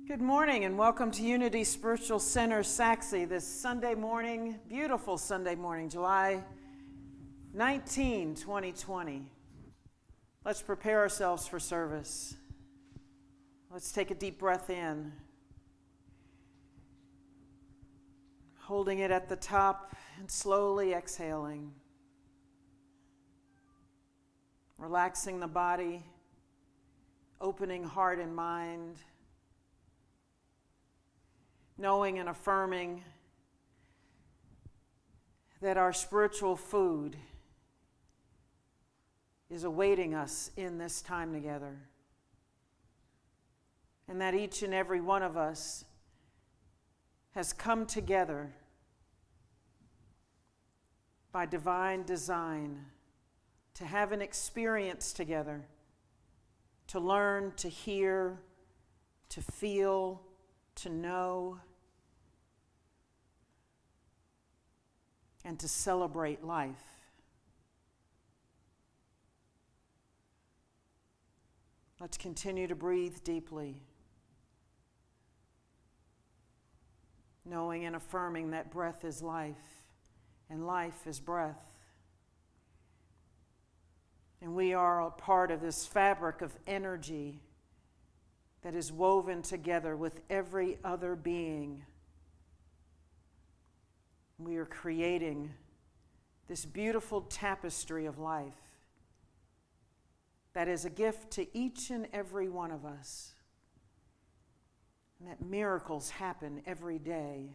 Good morning and welcome to Unity Spiritual Center, Saxe, this Sunday morning, beautiful Sunday morning, July 19, 2020. Let's prepare ourselves for service. Let's take a deep breath in, holding it at the top and slowly exhaling, relaxing the body, opening heart and mind, knowing and affirming that our spiritual food is awaiting us in this time together, and that each and every one of us has come together by divine design to have an experience together, to learn, to hear, to feel, to know, and to celebrate life. Let's continue to breathe deeply, knowing and affirming that breath is life, and life is breath. And we are a part of this fabric of energy that is woven together with every other being. We are creating this beautiful tapestry of life that is a gift to each and every one of us, and that miracles happen every day.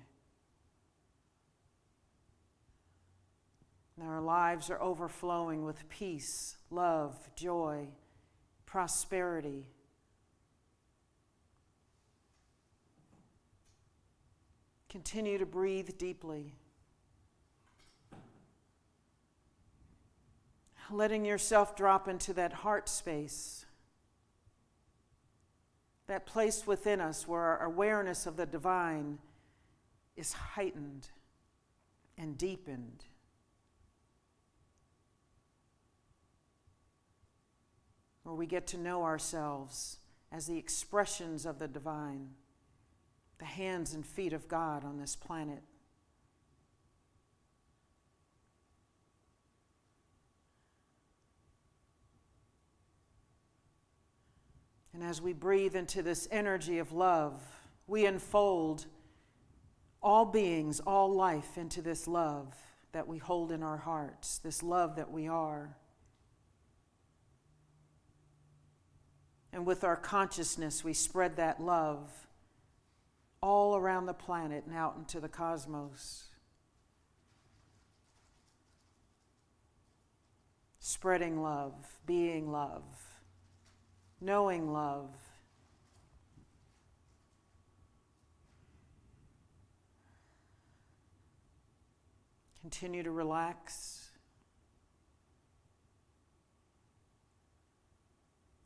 And our lives are overflowing with peace, love, joy, prosperity. Continue to breathe deeply, letting yourself drop into that heart space, that place within us where our awareness of the divine is heightened and deepened. Where we get to know ourselves as the expressions of the divine, the hands and feet of God on this planet. And as we breathe into this energy of love, we unfold all beings, all life into this love that we hold in our hearts, this love that we are. And with our consciousness, we spread that love all around the planet and out into the cosmos, spreading love, being love, knowing love. Continue to relax.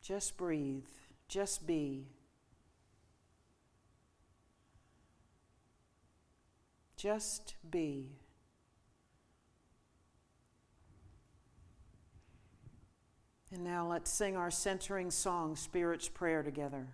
Just breathe, just be. Just be. And now let's sing our centering song, Spirit's Prayer, together.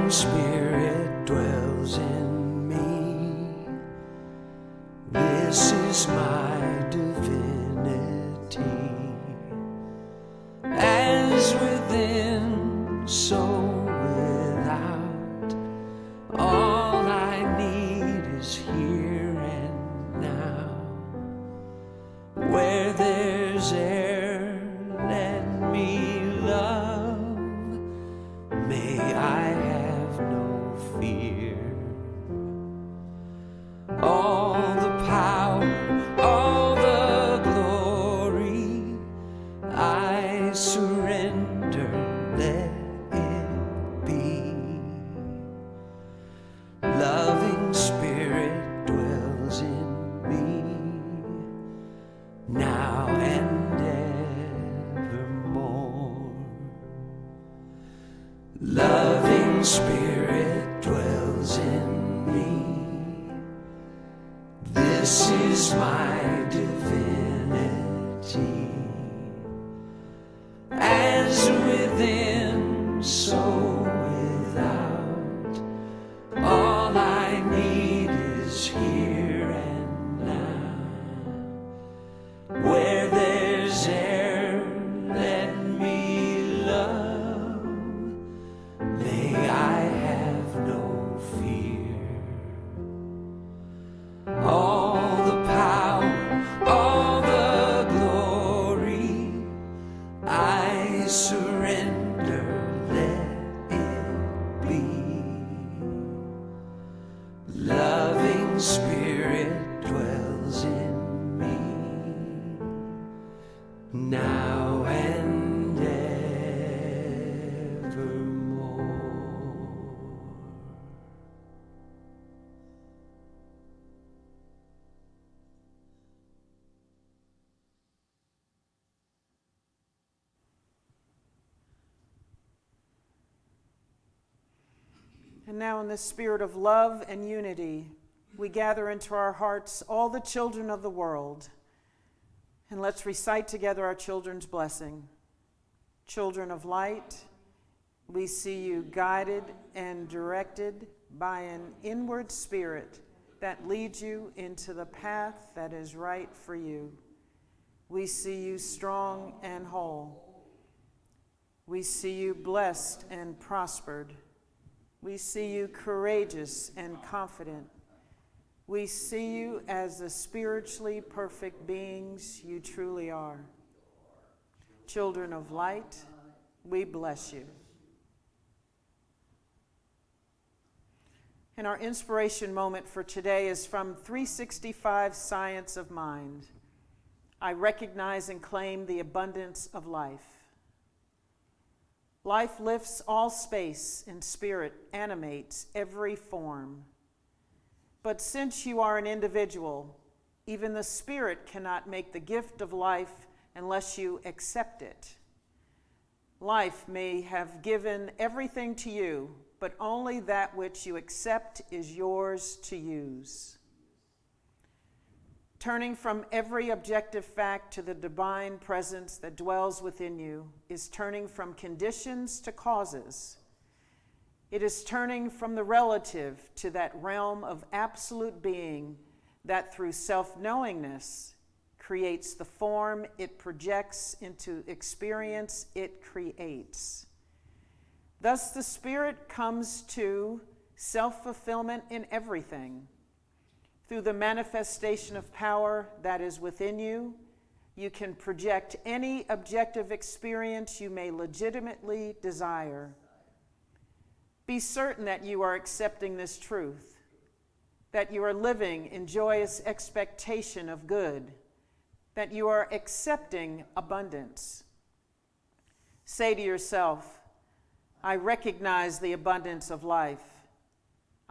Spirit dwells in me. This is my divinity. As within, so without. All I need is here and now. Where there's air, let me love. May I have no fear. All the power, all the glory, I surrender, let it be. Loving Spirit dwells in me. This is my divinity. As within, so without. All I need is here and now. Where there's air, let me love. May I have no fear. All the power, all the glory, I surrender, let it be. Loving Spirit dwells in me, now and evermore. And now, in this spirit of love and unity, we gather into our hearts all the children of the world. And let's recite together our children's blessing. Children of light, we see you guided and directed by an inward spirit that leads you into the path that is right for you. We see you strong and whole. We see you blessed and prospered. We see you courageous and confident. We see you as the spiritually perfect beings you truly are. Children of light, we bless you. And our inspiration moment for today is from 365 Science of Mind. I recognize and claim the abundance of life. Life lifts all space, and spirit animates every form. But since you are an individual, even the spirit cannot make the gift of life unless you accept it. Life may have given everything to you, but only that which you accept is yours to use. Turning from every objective fact to the divine presence that dwells within you is turning from conditions to causes. It is turning from the relative to that realm of absolute being that through self-knowingness creates the form it projects into experience it creates. Thus the Spirit comes to self-fulfillment in everything. Through the manifestation of power that is within you, you can project any objective experience you may legitimately desire. Be certain that you are accepting this truth, that you are living in joyous expectation of good, that you are accepting abundance. Say to yourself, I recognize the abundance of life.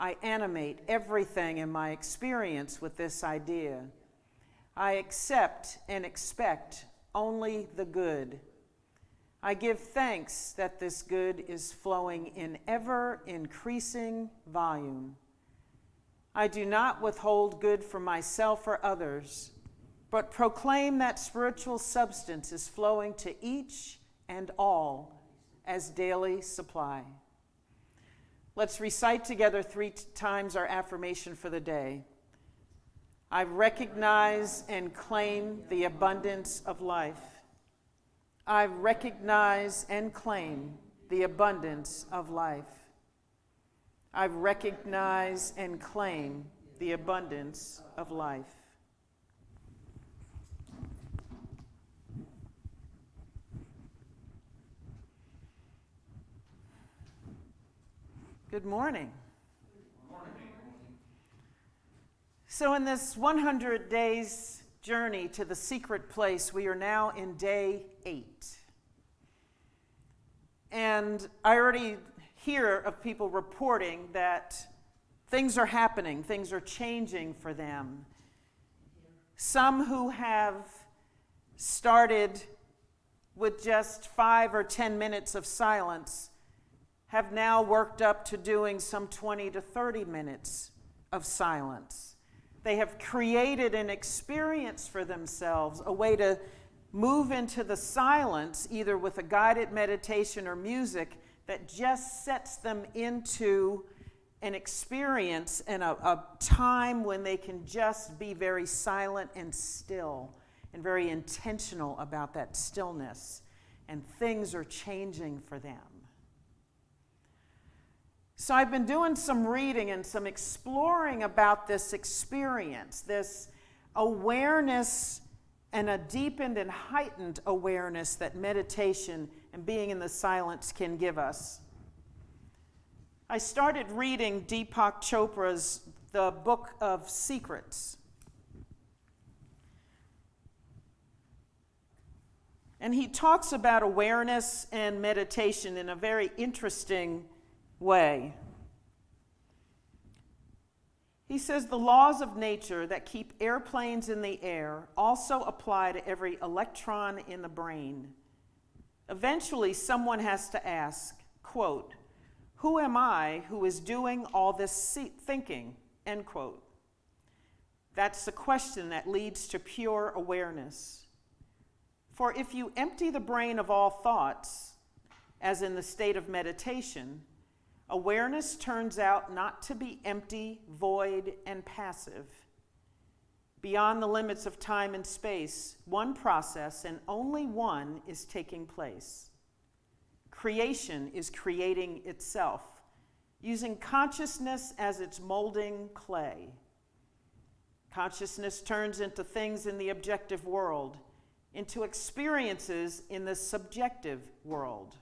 I animate everything in my experience with this idea. I accept and expect only the good. I give thanks that this good is flowing in ever-increasing volume. I do not withhold good from myself or others, but proclaim that spiritual substance is flowing to each and all as daily supply. Let's recite together 3 times our affirmation for the day. I recognize and claim the abundance of life. I recognize and claim the abundance of life. I recognize and claim the abundance of life. Good morning. So in this 100 days journey to the secret place, we are now in day 8. And I already hear of people reporting that things are happening, things are changing for them. Some who have started with just 5 or 10 minutes of silence have now worked up to doing some 20 to 30 minutes of silence. They have created an experience for themselves, a way to move into the silence, either with a guided meditation or music that just sets them into an experience and a time when they can just be very silent and still and very intentional about that stillness, and things are changing for them. So I've been doing some reading and some exploring about this experience, this awareness and a deepened and heightened awareness that meditation and being in the silence can give us. I started reading Deepak Chopra's The Book of Secrets. And he talks about awareness and meditation in a very interesting way. He says the laws of nature that keep airplanes in the air also apply to every electron in the brain. Eventually, someone has to ask, quote, "Who am I who is doing all this thinking?" End quote. That's the question that leads to pure awareness. For if you empty the brain of all thoughts, as in the state of meditation, awareness turns out not to be empty, void, and passive. Beyond the limits of time and space, one process, and only one, is taking place. Creation is creating itself, using consciousness as its molding clay. Consciousness turns into things in the objective world, into experiences in the subjective world.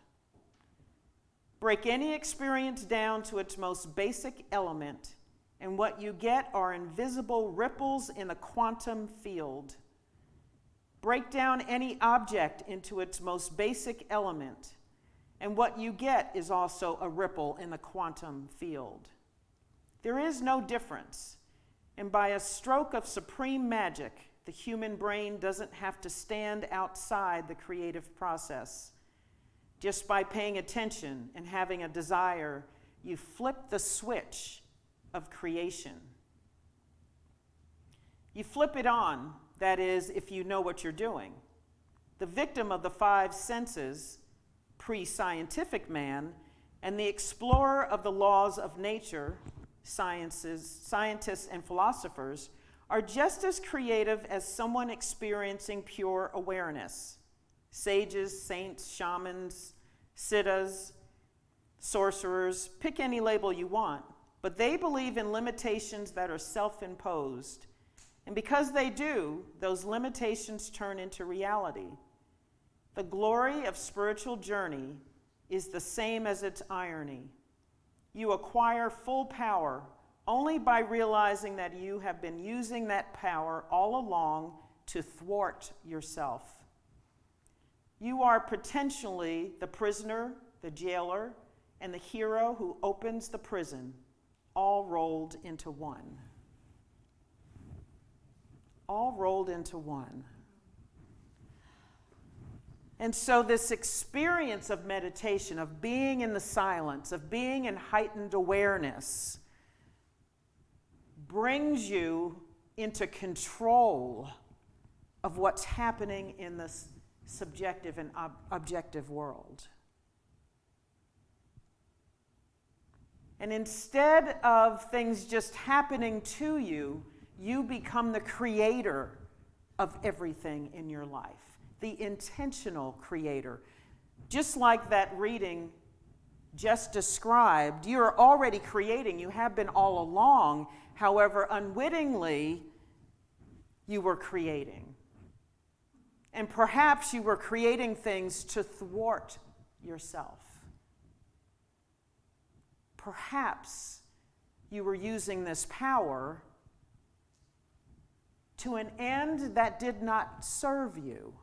Break any experience down to its most basic element, and what you get are invisible ripples in a quantum field. Break down any object into its most basic element, and what you get is also a ripple in the quantum field. There is no difference, and by a stroke of supreme magic, the human brain doesn't have to stand outside the creative process. Just by paying attention and having a desire, you flip the switch of creation. You flip it on, that is, if you know what you're doing. The victim of the five senses, pre-scientific man, and the explorer of the laws of nature, scientists and philosophers, are just as creative as someone experiencing pure awareness. Sages, saints, shamans, siddhas, sorcerers, pick any label you want, but they believe in limitations that are self-imposed. And because they do, those limitations turn into reality. The glory of spiritual journey is the same as its irony. You acquire full power only by realizing that you have been using that power all along to thwart yourself. You are potentially the prisoner, the jailer, and the hero who opens the prison, all rolled into one. All rolled into one. And so this experience of meditation, of being in the silence, of being in heightened awareness, brings you into control of what's happening in this subjective and objective world. And instead of things just happening to you, you become the creator of everything in your life, the intentional creator. Just like that reading just described, you're already creating, you have been all along. However, unwittingly, you were creating. And perhaps you were creating things to thwart yourself. Perhaps you were using this power to an end that did not serve you.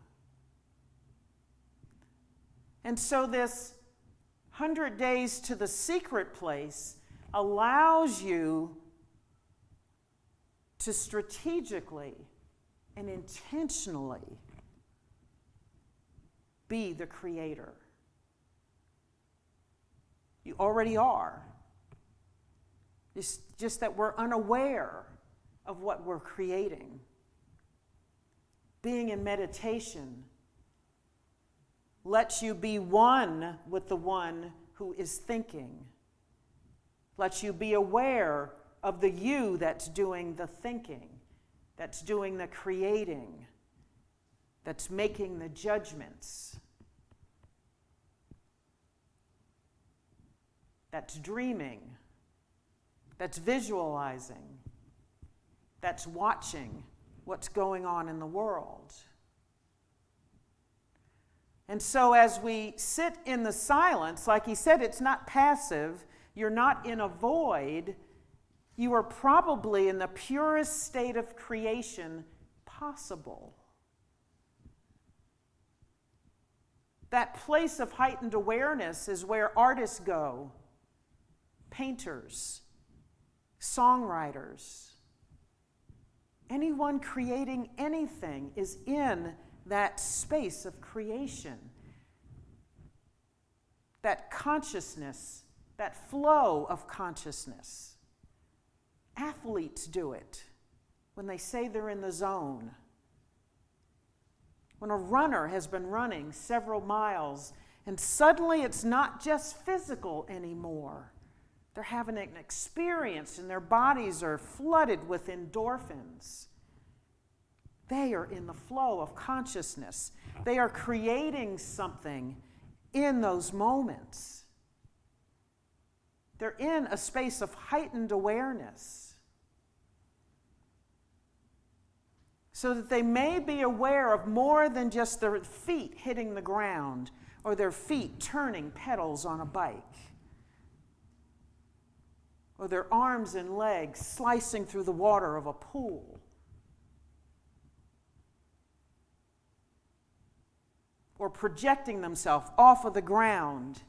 And so this 100 Days to the Secret Place allows you to strategically and intentionally be the creator. You already are. It's just that we're unaware of what we're creating. Being in meditation lets you be one with the one who is thinking. Lets you be aware of the you that's doing the thinking, that's doing the creating, that's making the judgments, that's dreaming, that's visualizing, that's watching what's going on in the world. And so as we sit in the silence, like he said, it's not passive. You're not in a void. You are probably in the purest state of creation possible. That place of heightened awareness is where artists go, painters, songwriters. Anyone creating anything is in that space of creation. That consciousness, that flow of consciousness. Athletes do it when they say they're in the zone. When a runner has been running several miles and suddenly it's not just physical anymore. They're having an experience and their bodies are flooded with endorphins. They are in the flow of consciousness. They are creating something in those moments. They're in a space of heightened awareness. So that they may be aware of more than just their feet hitting the ground or their feet turning pedals on a bike. Or their arms and legs slicing through the water of a pool. Or projecting themselves off of the ground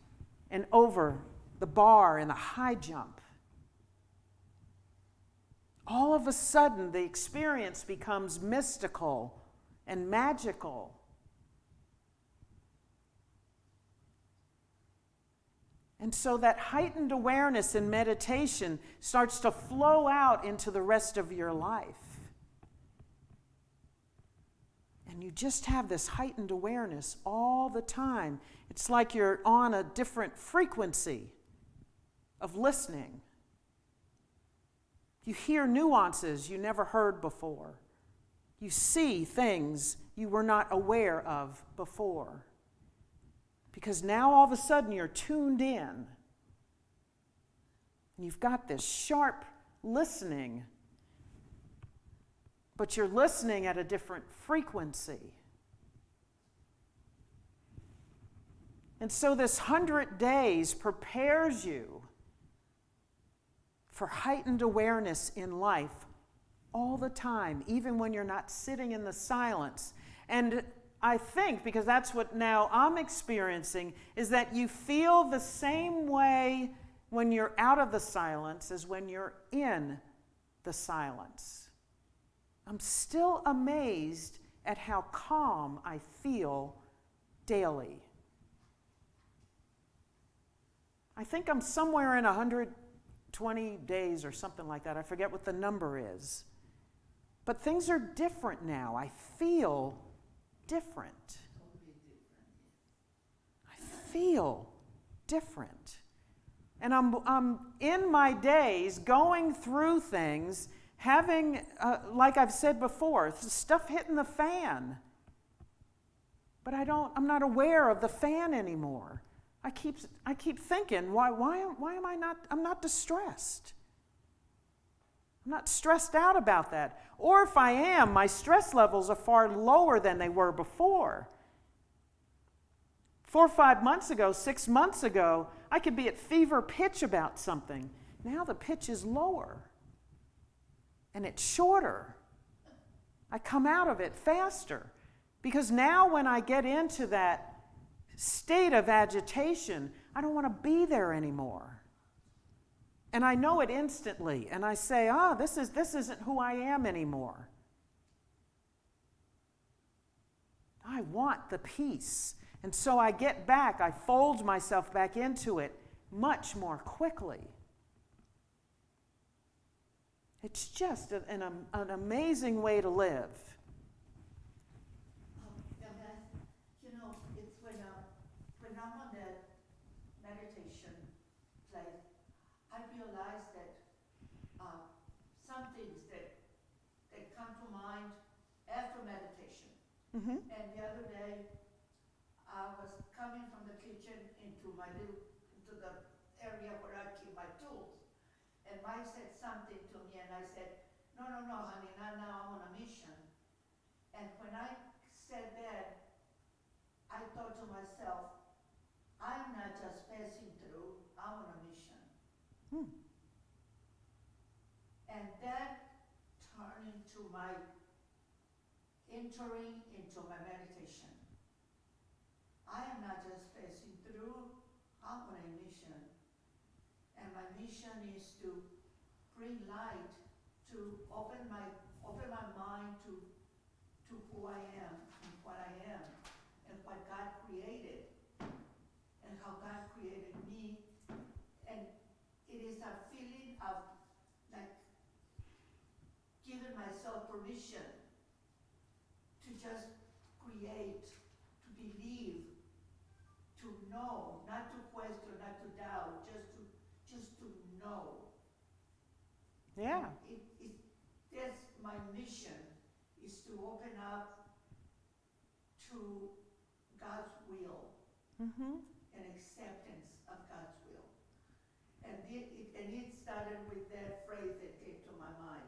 and over the bar in a high jump. All of a sudden, the experience becomes mystical and magical. And so that heightened awareness in meditation starts to flow out into the rest of your life. And you just have this heightened awareness all the time. It's like you're on a different frequency of listening. You hear nuances you never heard before. You see things you were not aware of before. Because now all of a sudden you're tuned in. And you've got this sharp listening. But you're listening at a different frequency. And so this 100 days prepares you for heightened awareness in life all the time, even when you're not sitting in the silence. And I think, because that's what now I'm experiencing, is that you feel the same way when you're out of the silence as when you're in the silence. I'm still amazed at how calm I feel daily. I think I'm somewhere in 120 days or something like that. I forget what the number is. But things are different now. I feel different. I feel different. And I'm in my days going through things, having, like I've said before, stuff hitting the fan. But I'm not aware of the fan anymore. I keep thinking, why am I not, I'm not distressed. I'm not stressed out about that. Or if I am, my stress levels are far lower than they were before. 4 or 5 months ago, 6 months ago, I could be at fever pitch about something. Now the pitch is lower. And it's shorter. I come out of it faster. Because now when I get into that state of agitation, I don't want to be there anymore. And I know it instantly. And I say, this isn't who I am anymore. I want the peace. And so I get back, I fold myself back into it much more quickly. It's just an amazing way to live. It's when I'm on that meditation place, I realize that some things that come to mind after meditation. Mm-hmm. And the other day, I was coming from the kitchen into the area where I keep my tools. And Mike said something to me, and I said, no, honey, not now, I'm on a mission. And when I said that, I thought to myself, I'm not just passing through, I'm on a mission. Hmm. And that turned into my entering into my meditation. I am not just passing through, I'm on a mission. And my mission is to bring light, to open my mind to who I am and what I am and what God created and how God created me. And it is a feeling of like giving myself permission to just create, to believe, to know, not to question, not to doubt, just to know. Yeah. That's my mission, is to open up to God's will Mm-hmm. and acceptance of God's will. And it started with that phrase that came to my mind.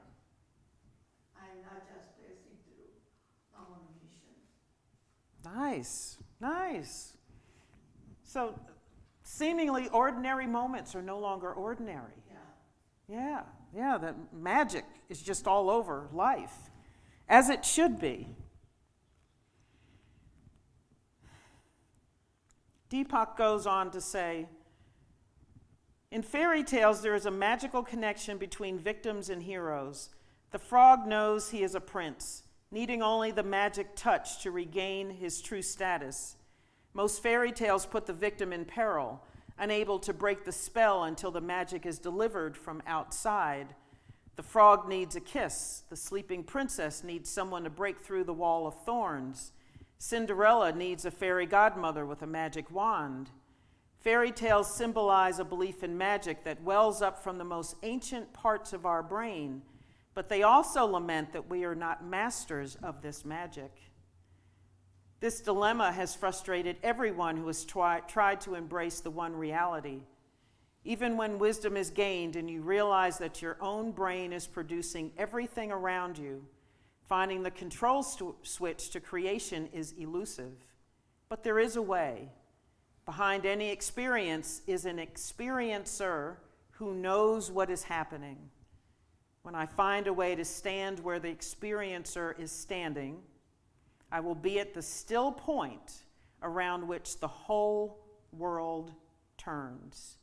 I'm not just passing through, I'm on a mission. Nice. Nice. So, seemingly ordinary moments are no longer ordinary. Yeah. Yeah, that magic is just all over life, as it should be. Deepak goes on to say, in fairy tales, there is a magical connection between victims and heroes. The frog knows he is a prince, needing only the magic touch to regain his true status. Most fairy tales put the victim in peril, unable to break the spell until the magic is delivered from outside. The frog needs a kiss. The sleeping princess needs someone to break through the wall of thorns. Cinderella needs a fairy godmother with a magic wand. Fairy tales symbolize a belief in magic that wells up from the most ancient parts of our brain, but they also lament that we are not masters of this magic. This dilemma has frustrated everyone who has tried to embrace the one reality. Even when wisdom is gained and you realize that your own brain is producing everything around you, finding the control switch to creation is elusive. But there is a way. Behind any experience is an experiencer who knows what is happening. When I find a way to stand where the experiencer is standing, I will be at the still point around which the whole world turns.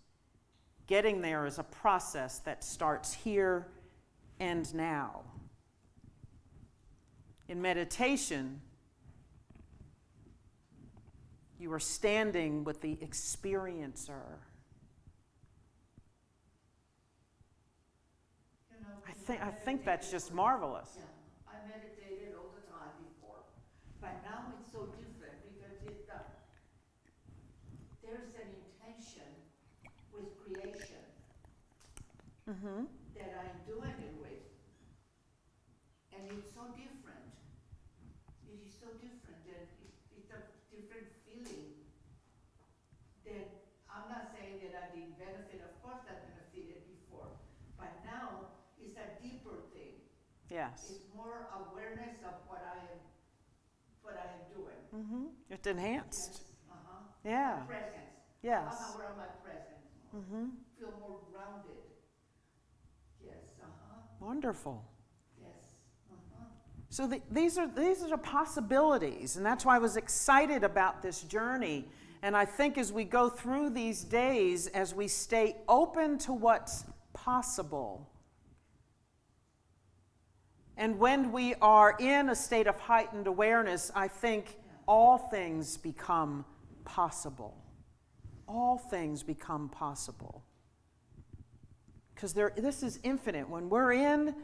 Getting there is a process that starts here and now. In meditation, you are standing with the experiencer. I think that's just marvelous. Yeah, I meditated all the time before, but now it's so different because there's an intention with creation Mm-hmm. that I'm doing it with, and it's so different. It is so different, and it's a different feeling. That I'm not saying that I didn't benefit. Of course, I benefited before, but now it's a deeper thing. Yes. It's more awareness of what I am doing. Mm-hmm. It's enhanced. Yes. Uh-huh. Yeah. My presence. Yes. I'm aware of my presence. Mm-hmm. Feel more grounded. Yes. Uh-huh. Wonderful. Yes. Uh-huh. So these are the possibilities, and that's why I was excited about this journey. And I think as we go through these days, as we stay open to what's possible, and when we are in a state of heightened awareness, I think all things become possible. All things become possible. because this is infinite. When we're in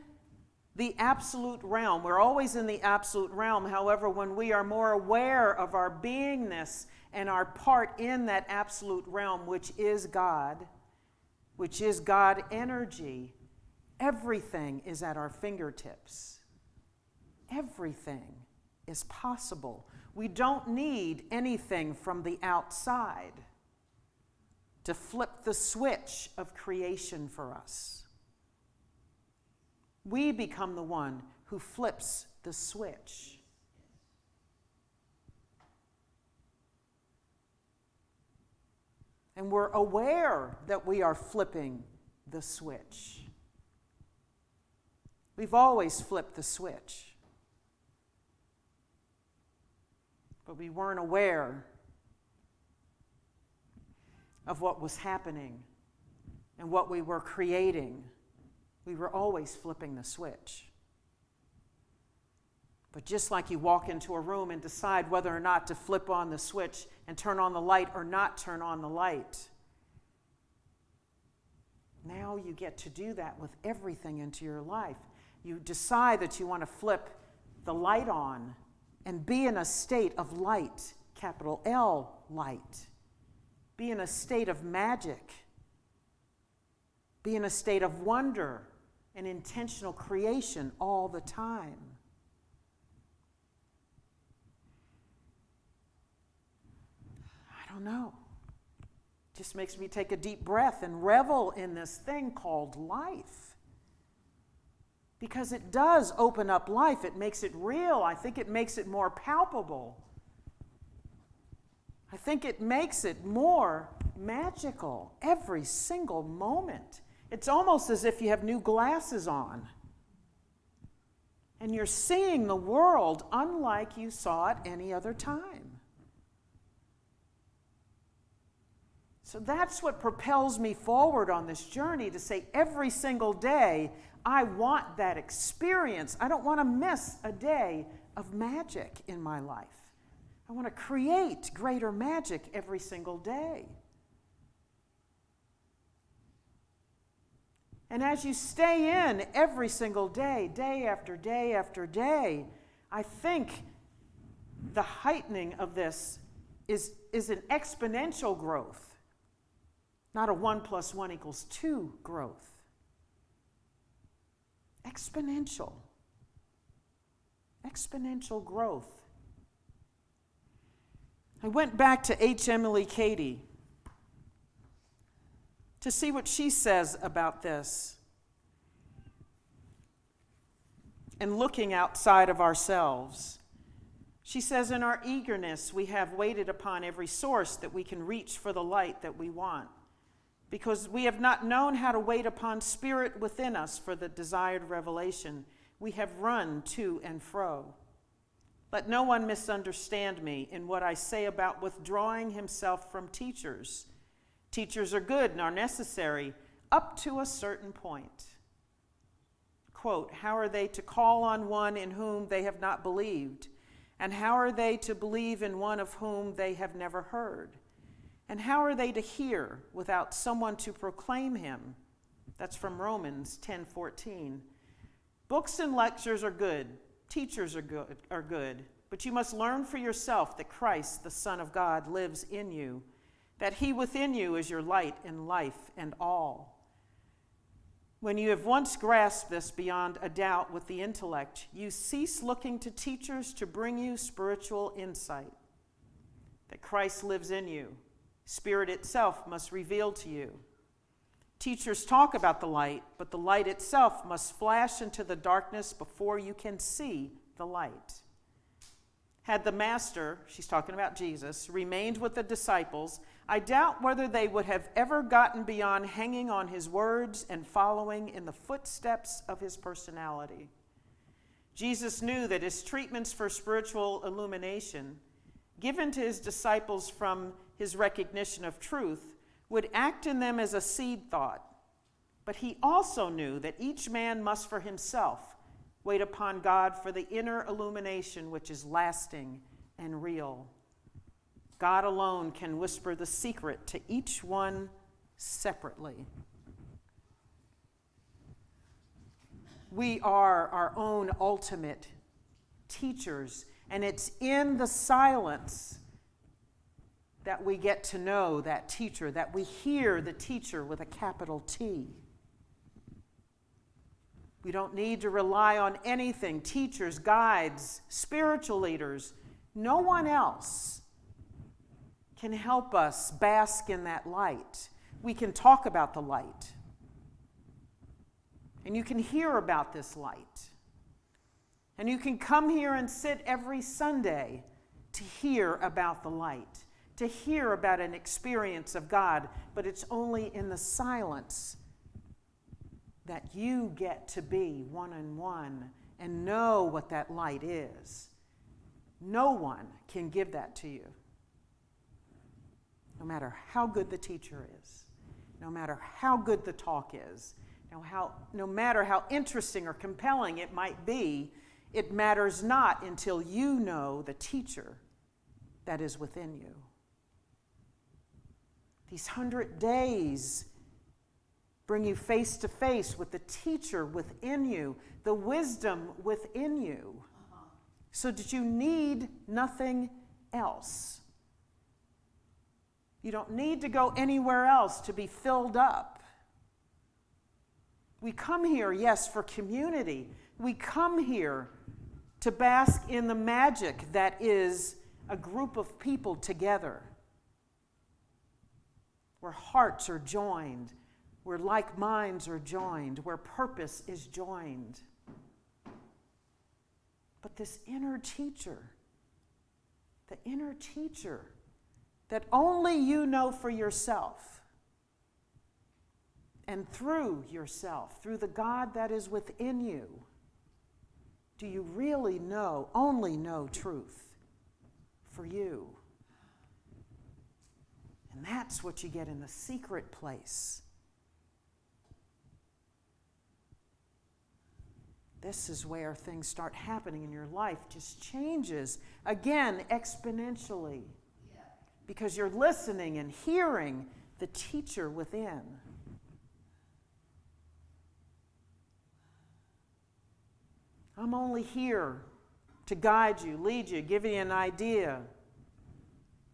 the absolute realm, we're always in the absolute realm. However, when we are more aware of our beingness and our part in that absolute realm, which is God energy, everything is at our fingertips. Everything is possible. We don't need anything from the outside to flip the switch of creation for us. We become the one who flips the switch. And we're aware that we are flipping the switch. We've always flipped the switch. But we weren't aware of what was happening and what we were creating. We were always flipping the switch. But just like you walk into a room and decide whether or not to flip on the switch and turn on the light or not turn on the light, now you get to do that with everything into your life. You decide that you want to flip the light on and be in a state of light, capital L, light. Be in a state of magic. Be in a state of wonder and intentional creation all the time. I don't know. It just makes me take a deep breath and revel in this thing called life. Because it does open up life. It makes it real. I think it makes it more palpable. I think it makes it more magical every single moment. It's almost as if you have new glasses on. And you're seeing the world unlike you saw it any other time. So that's what propels me forward on this journey, to say every single day, I want that experience. I don't want to miss a day of magic in my life. I want to create greater magic every single day. And as you stay in every single day, day after day after day, I think the heightening of this is an exponential growth. Not a 1 + 1 = 2 growth. Exponential. Exponential growth. I went back to H. Emily Cady to see what she says about this. And looking outside of ourselves. She says, in our eagerness, we have waited upon every source that we can reach for the light that we want, because we have not known how to wait upon spirit within us for the desired revelation. We have run to and fro. Let no one misunderstand me in what I say about withdrawing himself from teachers. Teachers are good and are necessary up to a certain point. Quote, how are they to call on one in whom they have not believed? And how are they to believe in one of whom they have never heard? And how are they to hear without someone to proclaim him? That's from Romans 10:14. Books and lectures are good. Teachers are good. But you must learn for yourself that Christ, the Son of God, lives in you, that he within you is your light and life and all. When you have once grasped this beyond a doubt with the intellect, you cease looking to teachers to bring you spiritual insight. That Christ lives in you. Spirit itself must reveal to you. Teachers talk about the light, but the light itself must flash into the darkness before you can see the light. Had the Master, she's talking about Jesus, remained with the disciples, I doubt whether they would have ever gotten beyond hanging on his words and following in the footsteps of his personality. Jesus knew that his treatments for spiritual illumination, given to his disciples from his recognition of truth, would act in them as a seed thought. But he also knew that each man must for himself wait upon God for the inner illumination which is lasting and real. God alone can whisper the secret to each one separately. we are our own ultimate teachers, and it's in the silence that we get to know that teacher, that we hear the teacher with a capital T. We don't need to rely on anything, teachers, guides, spiritual leaders. No one else can help us bask in that light. We can talk about the light. And you can hear about this light. And you can come here and sit every Sunday to hear about the light, to hear about an experience of God, but it's only in the silence that you get to be one-on-one and know what that light is. No one can give that to you. No matter how good the teacher is, no matter how good the talk is, no matter how interesting or compelling it might be, it matters not until you know the teacher that is within you. These 100 days bring you face to face with the teacher within you, the wisdom within you, so that you need nothing else. You don't need to go anywhere else to be filled up. We come here, yes, for community. We come here to bask in the magic that is a group of people together, where hearts are joined, where like minds are joined, where purpose is joined. But this inner teacher, the inner teacher that only you know for yourself, and through yourself, through the God that is within you, do you really know, only know truth for you? And that's what you get in the secret place. This is where things start happening in your life, just changes, again, exponentially. Yeah. Because you're listening and hearing the teacher within. I'm only here to guide you, lead you, give you an idea,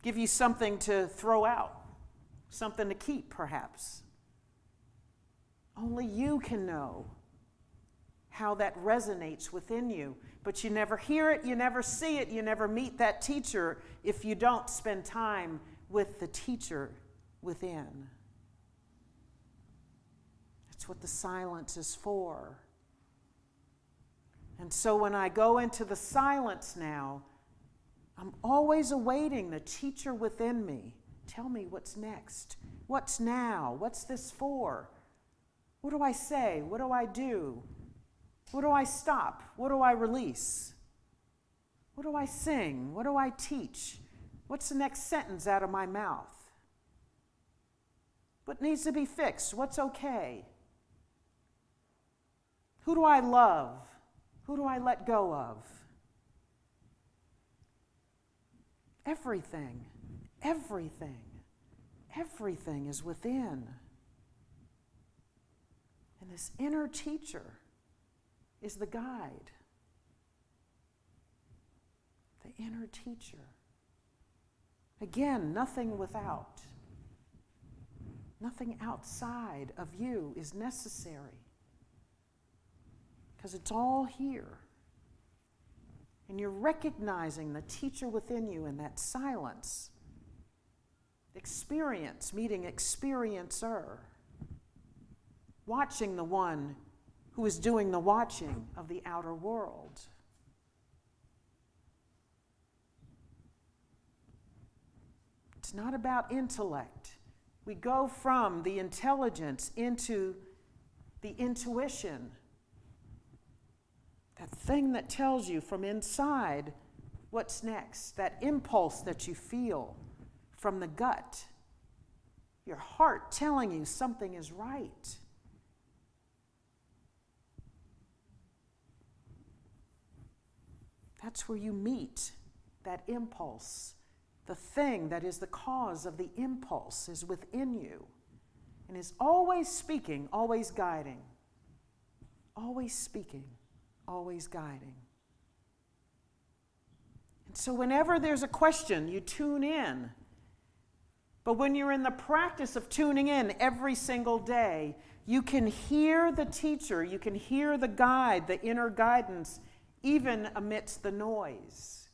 give you something to throw out, something to keep, perhaps. Only you can know how that resonates within you. But you never hear it, you never see it, you never meet that teacher if you don't spend time with the teacher within. That's what the silence is for. And so when I go into the silence now, I'm always awaiting the teacher within me. Tell me what's next. What's now? What's this for? What do I say? What do I do? What do I stop? What do I release? What do I sing? What do I teach? What's the next sentence out of my mouth? What needs to be fixed? What's okay? Who do I love? Who do I let go of? Everything is within. And this inner teacher is the guide. The inner teacher. Again, nothing without. Nothing outside of you is necessary. Because it's all here. And you're recognizing the teacher within you in that silence. Experience meeting experiencer. Watching the one who is doing the watching of the outer world. It's not about intellect. We go from the intelligence into the intuition. That thing that tells you from inside what's next. That impulse that you feel from the gut. Your heart telling you something is right. That's where you meet that impulse. The thing that is the cause of the impulse is within you and is always speaking, always guiding. always speaking, always guiding. And so whenever there's a question, you tune in. But when you're in the practice of tuning in every single day, you can hear the teacher, you can hear the guide, the inner guidance, even amidst the noise.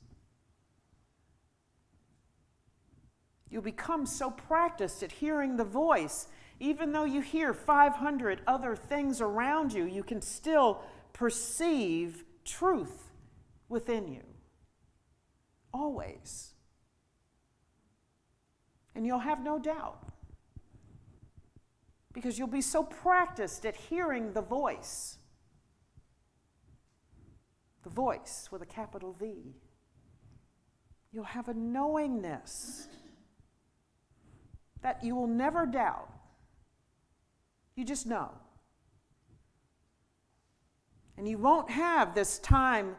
You become so practiced at hearing the voice, even though you hear 500 other things around you, you can still perceive truth within you. Always. And you'll have no doubt. Because you'll be so practiced at hearing the voice. The voice with a capital V. You'll have a knowingness that you will never doubt. You just know. And you won't have this time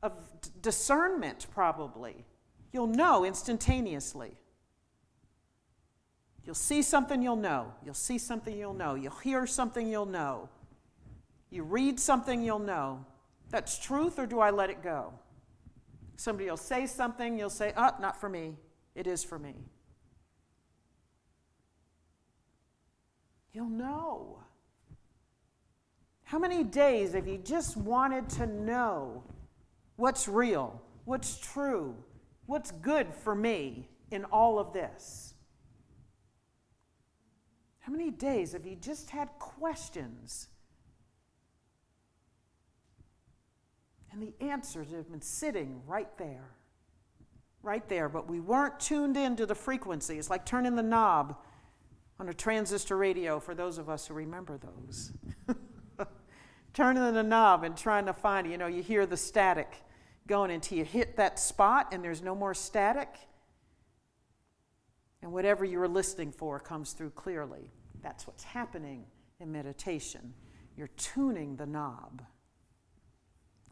of discernment, probably. You'll know instantaneously. You'll see something, you'll know. You'll see something, you'll know. You'll hear something, you'll know. You read something, you'll know. That's truth, or do I let it go? Somebody will say something, you'll say, oh, not for me. It is for me. You'll know. How many days have you just wanted to know what's real, what's true, what's good for me in all of this? How many days have you just had questions? And the answers have been sitting right there. Right there. But we weren't tuned into the frequency. It's like turning the knob on a transistor radio for those of us who remember those. Turning the knob and trying to find it. You know, you hear the static going until you hit that spot and there's no more static. And whatever you were listening for comes through clearly. That's what's happening in meditation. You're tuning the knob.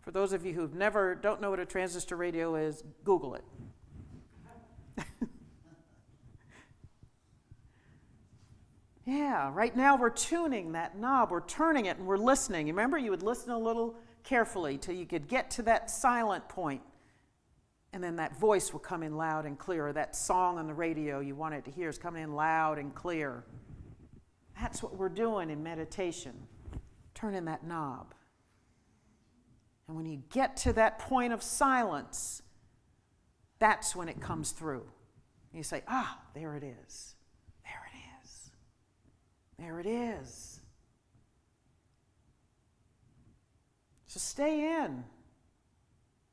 For those of you who don't know what a transistor radio is, Google it. Yeah, right now we're tuning that knob. We're turning it and we're listening. Remember, you would listen a little carefully till you could get to that silent point. And then that voice will come in loud and clear. That song on the radio you wanted to hear is coming in loud and clear. That's what we're doing in meditation, turning that knob. And when you get to that point of silence, that's when it comes through. You say, ah, there it is. There it is. There it is. So stay in.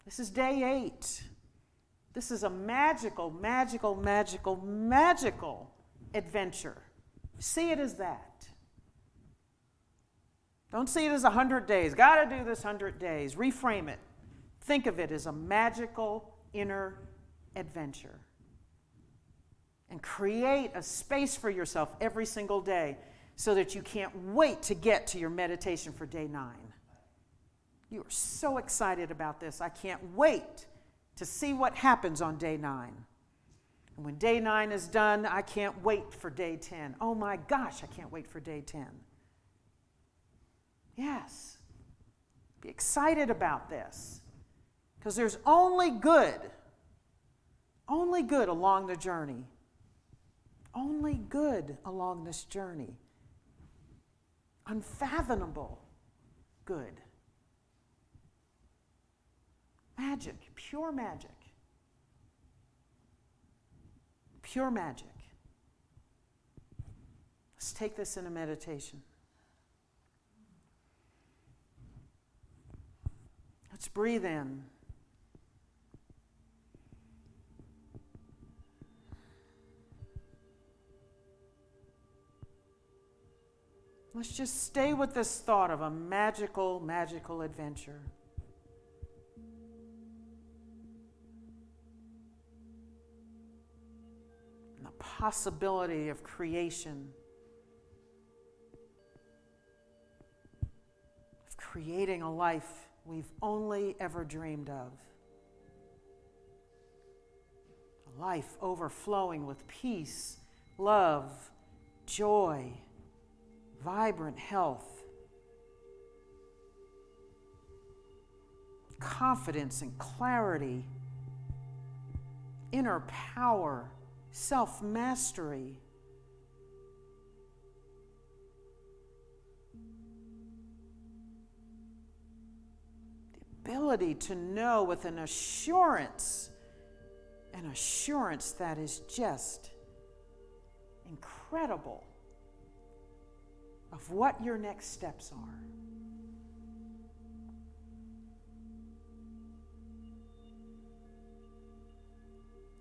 This is day 8. This is a magical, magical, magical, magical adventure. See it as that. Don't see it as 100 days. Got to do this 100 days. Reframe it. Think of it as a magical inner adventure. And create a space for yourself every single day so that you can't wait to get to your meditation for day 9. You are so excited about this. I can't wait to see what happens on day 9. And when day 9 is done, I can't wait for day 10. Oh my gosh, I can't wait for day 10. Yes. Be excited about this. Because there's only good along the journey. Only good along this journey. Unfathomable good. Magic, pure magic. Pure magic. Let's take this in a meditation. Let's breathe in. Let's just stay with this thought of a magical, magical adventure. And the possibility of creation. Of creating a life we've only ever dreamed of. A life overflowing with peace, love, joy, vibrant health, confidence and clarity, inner power, self-mastery. The ability to know with an assurance that is just incredible of what your next steps are.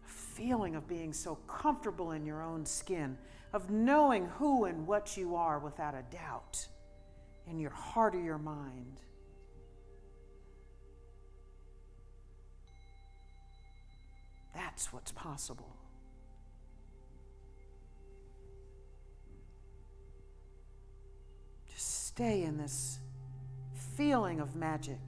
A feeling of being so comfortable in your own skin, of knowing who and what you are without a doubt in your heart or your mind. That's what's possible. Just stay in this feeling of magic.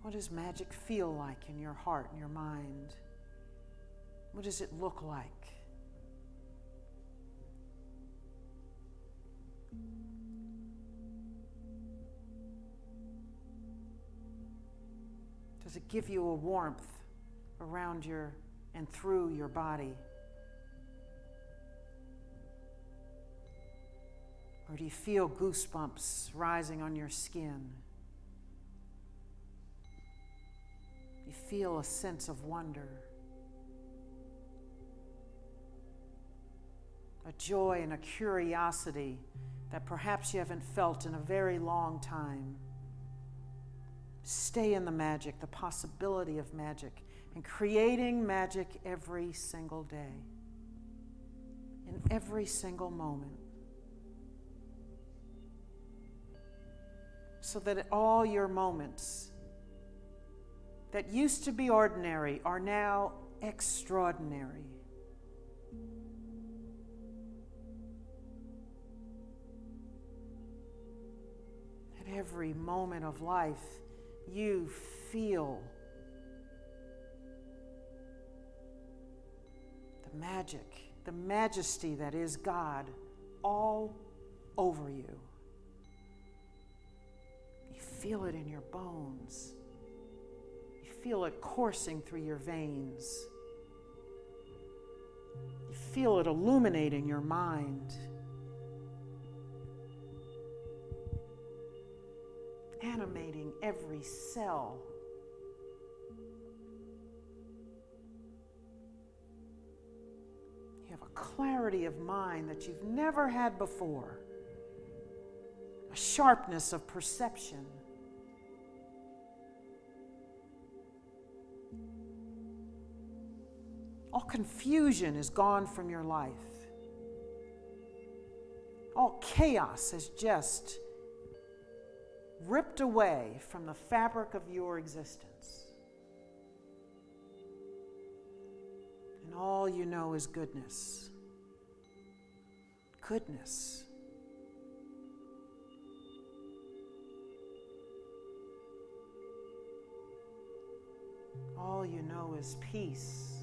What does magic feel like in your heart and your mind? What does it look like? Does it give you a warmth around your and through your body? Or do you feel goosebumps rising on your skin? You feel a sense of wonder, a joy and a curiosity that perhaps you haven't felt in a very long time. Stay in the magic, the possibility of magic, and creating magic every single day, in every single moment, so that all your moments that used to be ordinary are now extraordinary. At every moment of life, you feel the magic, the majesty that is God all over you. You feel it in your bones. You feel it coursing through your veins. You feel it illuminating your mind. Animating every cell. You have a clarity of mind that you've never had before, a sharpness of perception. All confusion is gone from your life. All chaos is just ripped away from the fabric of your existence. And all you know is goodness. Goodness. All you know is peace.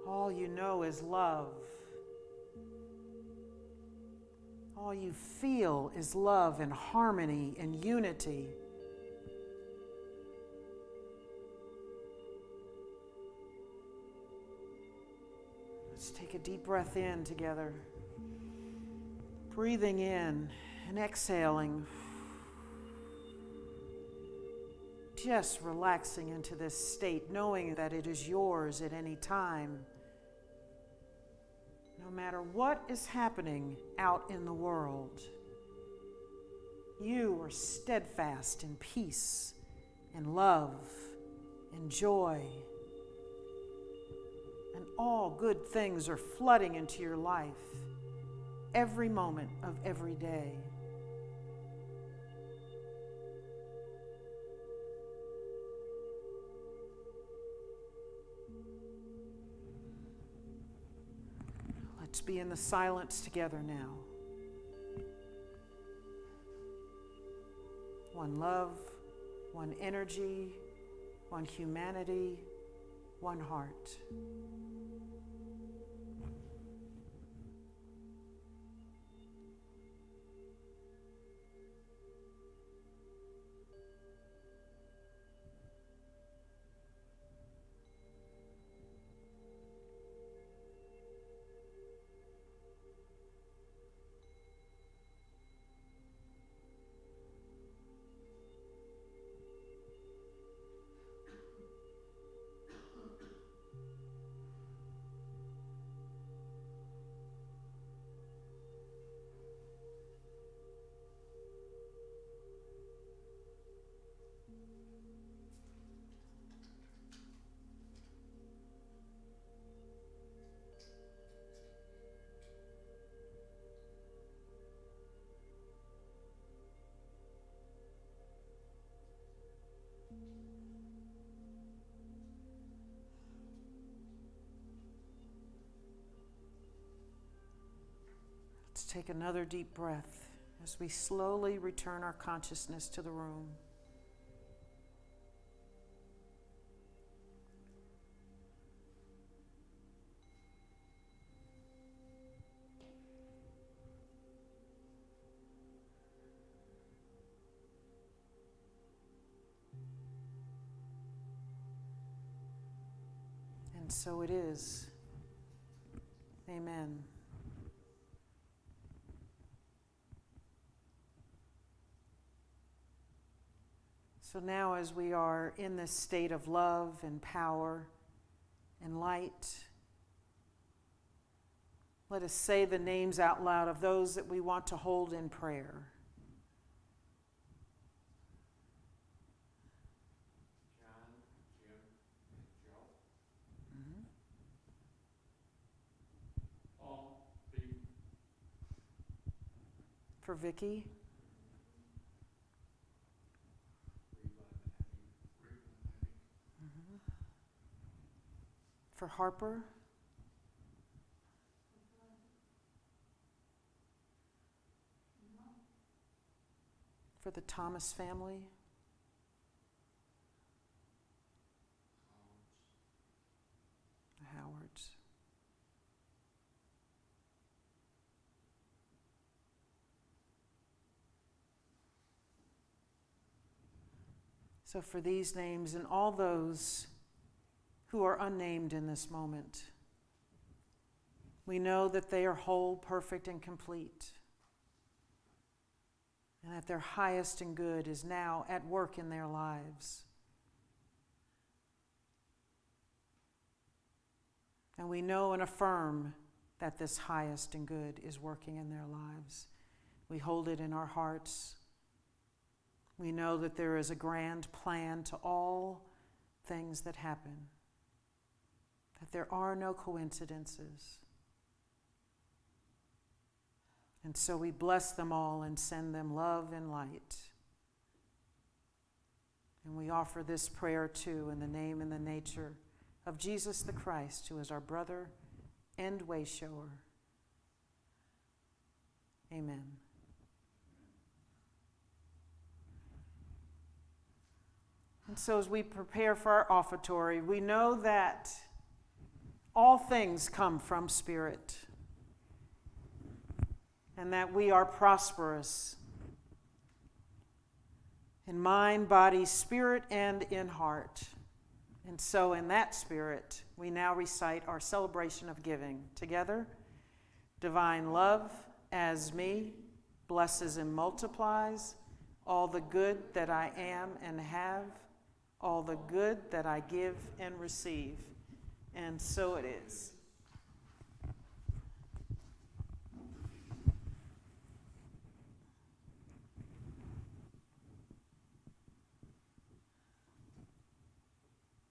All you know is love. All you feel is love and harmony and unity. Let's take a deep breath in together. Breathing in and exhaling. Just relaxing into this state, knowing that it is yours at any time. No matter what is happening out in the world, you are steadfast in peace, in love, in joy. And all good things are flooding into your life every moment of every day. Let's be in the silence together now. one love, one energy, one humanity, one heart. Let's take another deep breath as we slowly return our consciousness to the room. And so it is. Amen. So now, as we are in this state of love and power and light, let us say the names out loud of those that we want to hold in prayer. John, Jim, and Joe. Paul, Pete. For Vicky, for Harper, for the Thomas family, the Howards. So for these names and all those who are unnamed in this moment, we know that they are whole, perfect, and complete, and that their highest and good is now at work in their lives. And we know and affirm that this highest and good is working in their lives. We hold it in our hearts. We know that there is a grand plan to all things that happen, that there are no coincidences. And so we bless them all and send them love and light. And we offer this prayer too in the name and the nature of Jesus the Christ, who is our brother and way shower. Amen. And so as we prepare for our offertory, we know that all things come from Spirit, and that we are prosperous in mind, body, spirit, and in heart. And so in that spirit, we now recite our celebration of giving. Together, divine love as me blesses and multiplies all the good that I am and have, all the good that I give and receive. And so it is.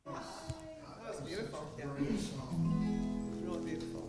That was beautiful. Yeah. It was really beautiful.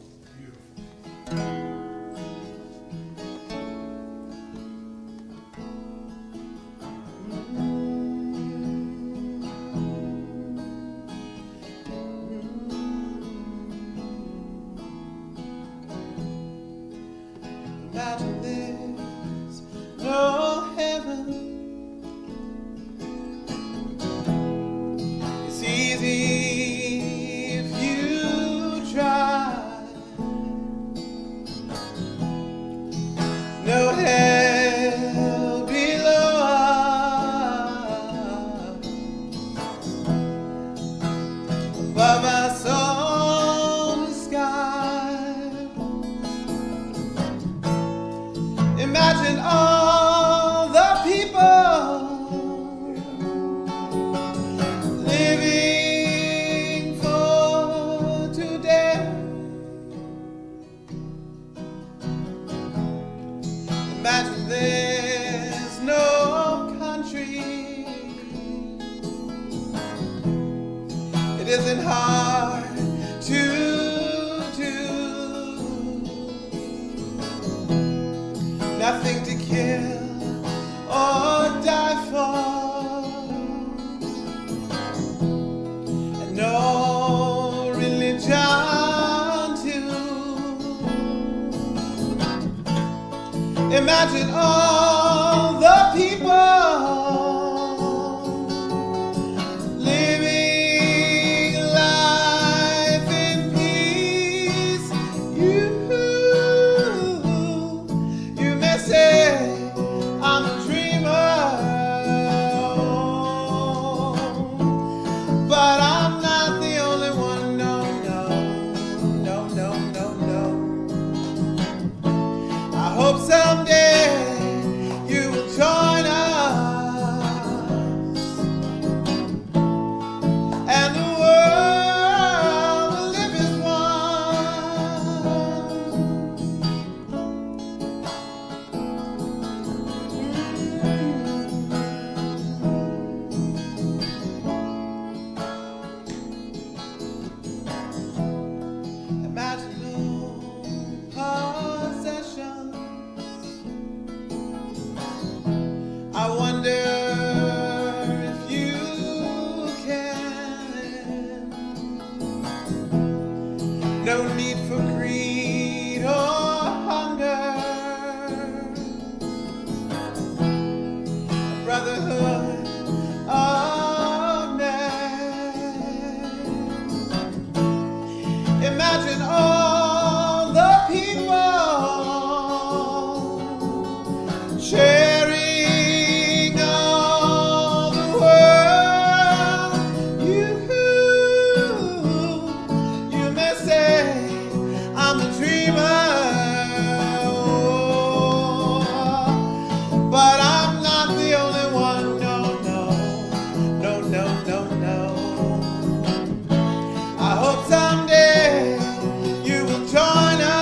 isn't hard to do. Nothing to kill or die for, and no religion too. Imagine all the people living life in peace. You may say I'm a dreamer, but I'm not the only one. No, no, no, no, no, no. I hope someday you will join us, and the world will live as one. Imagine no possessions. I wonder if you can. No need for greed or hunger. A brotherhood of men. Imagine all the people sharing all the world. You may say I'm a dreamer, but I'm not the only one. No, no, no, no, no, no. I hope someday you will join us,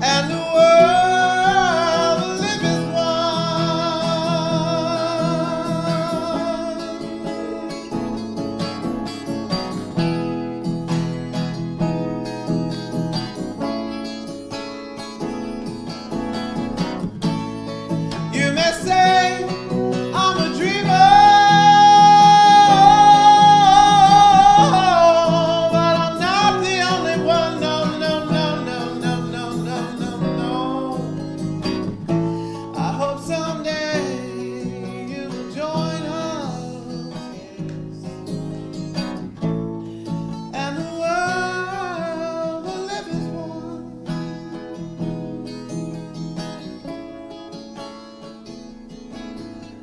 and the world will live as one. You may say I'm a dreamer, but I'm not the only one. No, no, no, no, no, no, no, no, no. I hope someday you will join us, and the world will live as one.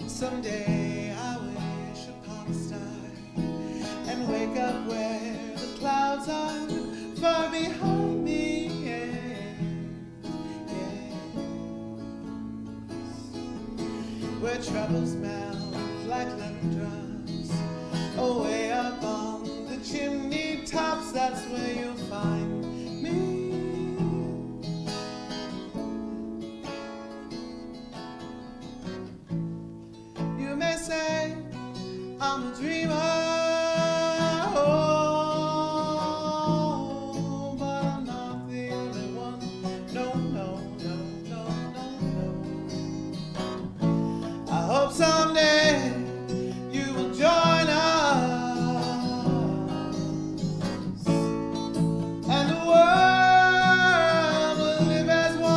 Someday I wish upon a star and wake up where the clouds are far behind me. Yeah, yeah. Where troubles melt like lemon drops, away up on the chimney tops. That's where you'll find me. You may say I'm a dreamer, but I'm not the only one. No, no, no, no, no, no. I hope someday you will join us, and the world will live as one.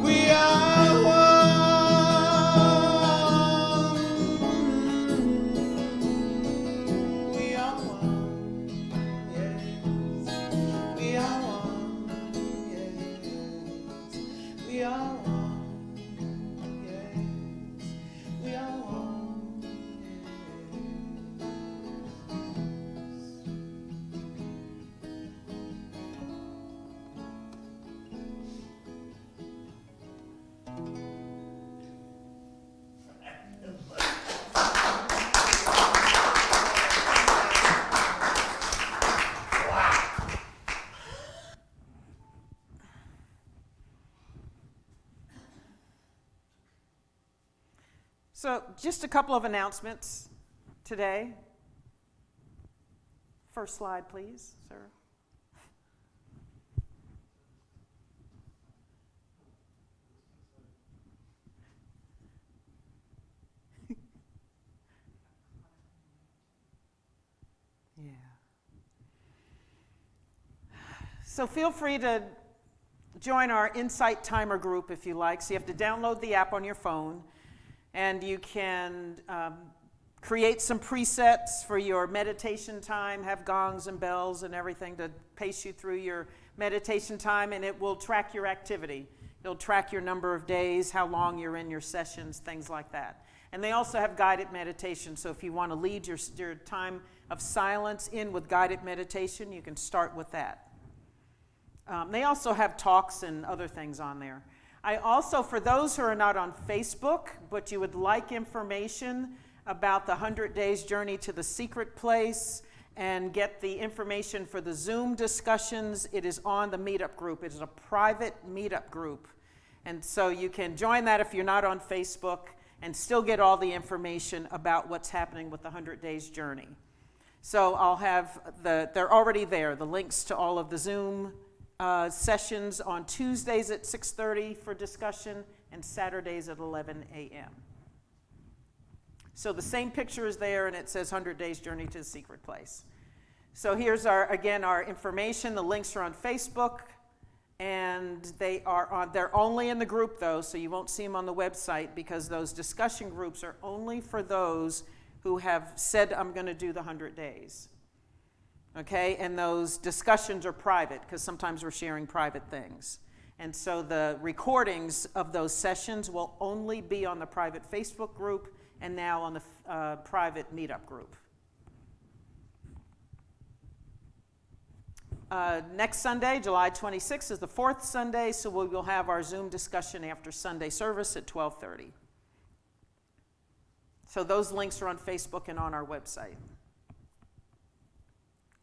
We are one. We are one. Yes. We are one. Yes. We are one. Yes. We are one. So, just a couple of announcements today. First slide, please, sir. Yeah. So feel free to join our Insight Timer group if you like. So you have to download the app on your phone, and you can create some presets for your meditation time, have gongs and bells and everything to pace you through your meditation time, and it will track your activity. It'll track your number of days, how long you're in your sessions, things like that. And they also have guided meditation, so if you want to lead your time of silence in with guided meditation, you can start with that. They also have talks and other things on there. I also, for those who are not on Facebook, but you would like information about the 100 Days Journey to the Secret Place and get the information for the Zoom discussions, it is on the meetup group. It is a private meetup group. And so you can join that if you're not on Facebook and still get all the information about what's happening with the 100 Days Journey. So I'll have they're already there, the links to all of the Zoom sessions on Tuesdays at 6:30 for discussion and Saturdays at 11 a.m. So the same picture is there, and it says 100 Days Journey to the Secret Place. So here's our information. The links are on Facebook, and they're only in the group though, so you won't see them on the website, because those discussion groups are only for those who have said, I'm going to do the 100 days. Okay, and those discussions are private, because sometimes we're sharing private things. And so the recordings of those sessions will only be on the private Facebook group and now on the private meetup group. Next Sunday, July 26th, is the fourth Sunday, so we will have our Zoom discussion after Sunday service at 12:30. So those links are on Facebook and on our website.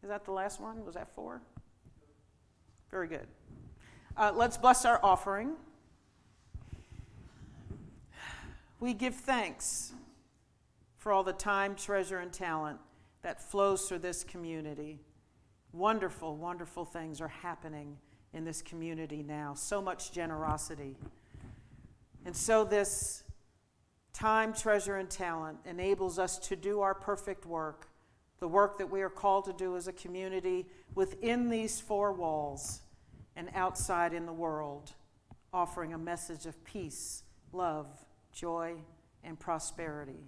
Is that the last one? Was that 4? Very good. Let's bless our offering. We give thanks for all the time, treasure, and talent that flows through this community. Wonderful, wonderful things are happening in this community now. So much generosity. And so this time, treasure, and talent enables us to do our perfect work, the work that we are called to do as a community within these 4 walls and outside in the world, offering a message of peace, love, joy, and prosperity.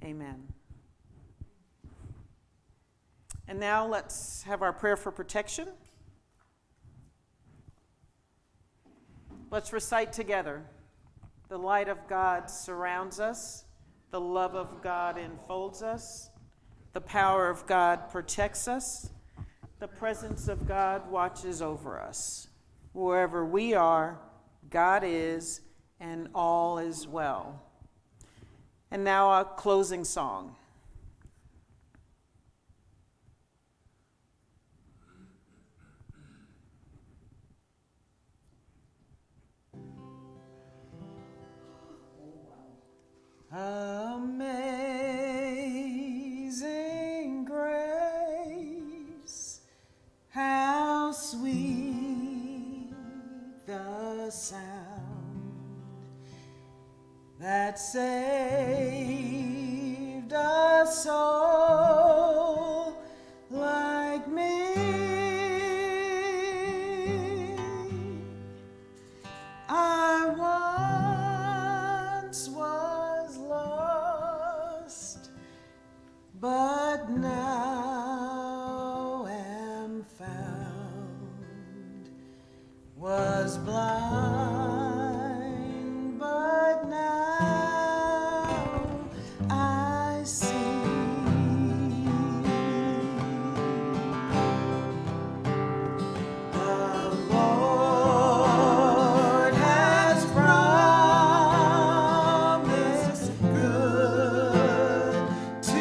Amen. And now let's have our prayer for protection. Let's recite together. The light of God surrounds us. The love of God enfolds us. The power of God protects us. The presence of God watches over us. Wherever we are, God is, and all is well. And now a closing song. Amazing grace, how sweet the sound that saved a soul like me. I once was lost, but now am found. Was blind, but now I see. The Lord has promised good to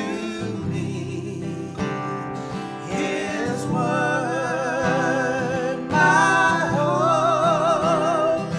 me. His word, my hope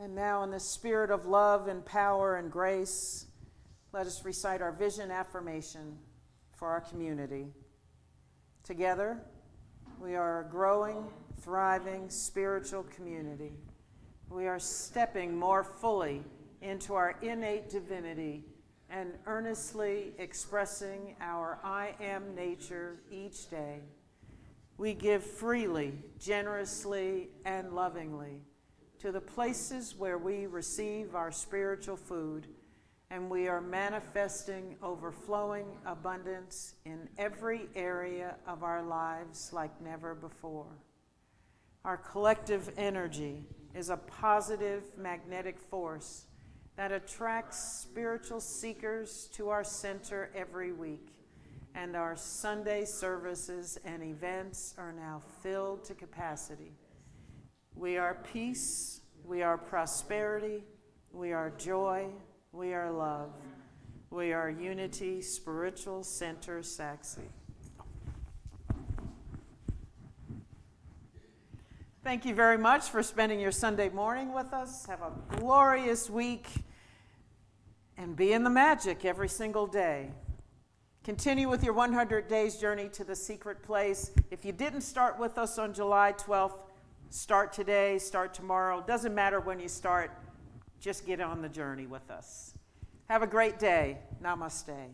And now, in the spirit of love and power and grace, let us recite our vision affirmation for our community. Together, we are a growing, thriving spiritual community. We are stepping more fully into our innate divinity and earnestly expressing our I am nature each day. We give freely, generously, and lovingly to the places where we receive our spiritual food, and we are manifesting overflowing abundance in every area of our lives like never before. Our collective energy is a positive magnetic force that attracts spiritual seekers to our center every week, and our Sunday services and events are now filled to capacity. We are peace, we are prosperity, we are joy, we are love. We are Unity Spiritual Center Sachse. Thank you very much for spending your Sunday morning with us. Have a glorious week and be in the magic every single day. Continue with your 100 days journey to the secret place. If you didn't start with us on July 12th, start today, start tomorrow. Doesn't matter when you start, just get on the journey with us. Have a great day. Namaste.